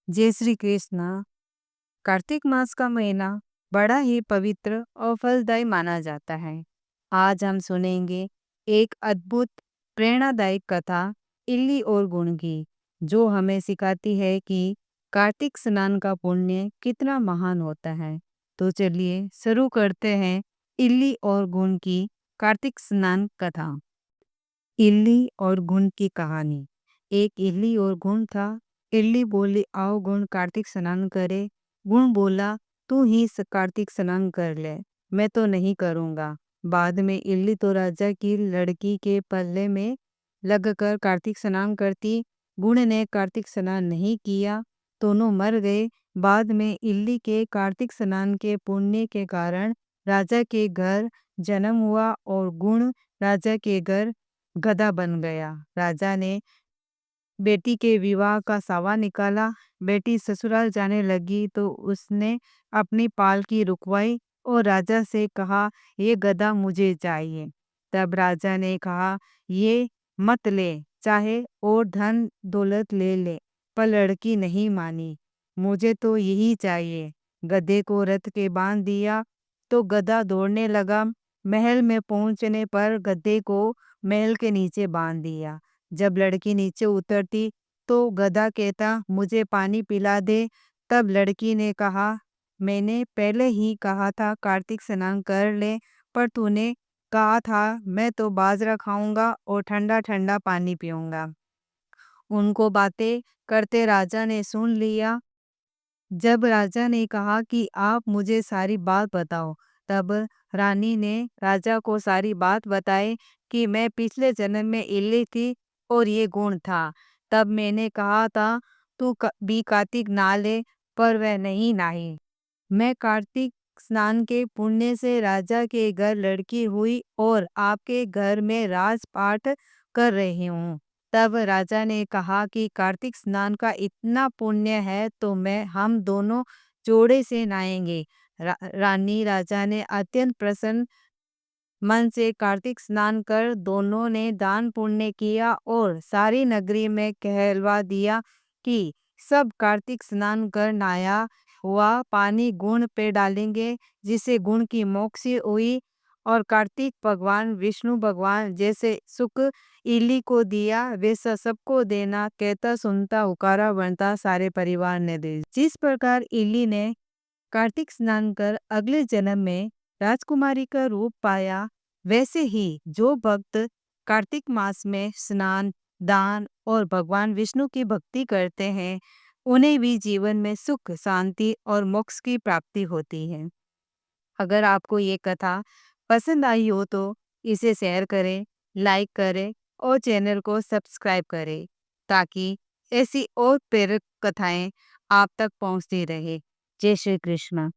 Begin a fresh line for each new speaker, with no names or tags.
जय श्री कृष्ण। कार्तिक मास का महीना बड़ा ही पवित्र और फलदायी माना जाता है। आज हम सुनेंगे एक अद्भुत प्रेरणादायक कथा इल्ली और गुण की, जो हमें सिखाती है कि कार्तिक स्नान का पुण्य कितना महान होता है। तो चलिए शुरू करते हैं इल्ली और गुण की कार्तिक स्नान कथा। इल्ली और गुण की कहानी। एक इल्ली और गुण था। इल्ली बोली, आओ गुण कार्तिक स्नान करे। गुण बोला, तू ही कार्तिक स्नान कर ले, मैं तो नहीं करूँगा। बाद में इल्ली तो राजा की लड़की के पल्ले में लगकर कार्तिक स्नान करती। गुण ने कार्तिक स्नान नहीं किया, दोनों मर गए। बाद में इल्ली के कार्तिक स्नान के पुण्य के कारण राजा के घर जन्म हुआ और गुण राजा के घर गधा बन गया। राजा ने बेटी के विवाह का सावा निकाला। बेटी ससुराल जाने लगी तो उसने अपनी पालकी रुकवाई और राजा से कहा, ये गधा मुझे चाहिए। तब राजा ने कहा, ये मत ले, चाहे और धन दौलत ले ले, पर लड़की नहीं मानी। मुझे तो यही चाहिए। गधे को रथ के बांध दिया तो गधा दौड़ने लगा। महल में पहुंचने पर गधे को महल के नीचे बांध दिया। जब लड़की नीचे उतरती तो गधा कहता, मुझे पानी पिला दे। तब लड़की ने कहा, मैंने पहले ही कहा था कार्तिक स्नान कर ले, पर तूने कहा था मैं तो बाजरा खाऊंगा और ठंडा ठंडा पानी पीऊंगा। उनको बातें करते राजा ने सुन लिया। जब राजा ने कहा कि आप मुझे सारी बात बताओ, तब रानी ने राजा को सारी बात बताई कि मैं पिछले जन्म में इल्ली थी और ये गुण था। तब मैंने कहा था तू भी कार्तिक नहा ले, पर वह नहीं नहाई। मैं कार्तिक स्नान के पुण्य से राजा के घर लड़की हुई और आपके घर में राजपाट कर रही हूँ। तब राजा ने कहा कि कार्तिक स्नान का इतना पुण्य है तो मैं हम दोनों जोड़े से नहाएंगे। रानी राजा ने अत्यंत प्रसन्न मन से कार्तिक स्नान कर दोनों ने दान पुण्य किया और सारी नगरी में कहलवा दिया कि सब कार्तिक स्नान कर नहाया हुआ पानी गुण पे डालेंगे, जिसे गुण की मोक्ष हुई। और कार्तिक भगवान विष्णु भगवान जैसे सुख इली को दिया वैसा सबको देना, कहता सुनता हुकारा बनता सारे परिवार ने दे। जिस प्रकार इली ने कार्तिक स्नान कर अगले जन्म में राजकुमारी का रूप पाया, वैसे ही जो भक्त कार्तिक मास में स्नान, दान और भगवान विष्णु की भक्ति करते हैं, उन्हें भी जीवन में सुख, शांति और मोक्ष की प्राप्ति होती है। अगर आपको ये कथा पसंद आई हो तो इसे शेयर करें, लाइक करें और चैनल को सब्सक्राइब करें, ताकि ऐसी और प्रेरक कथाएं आप तक पहुंचती रहे। जय श्री कृष्ण।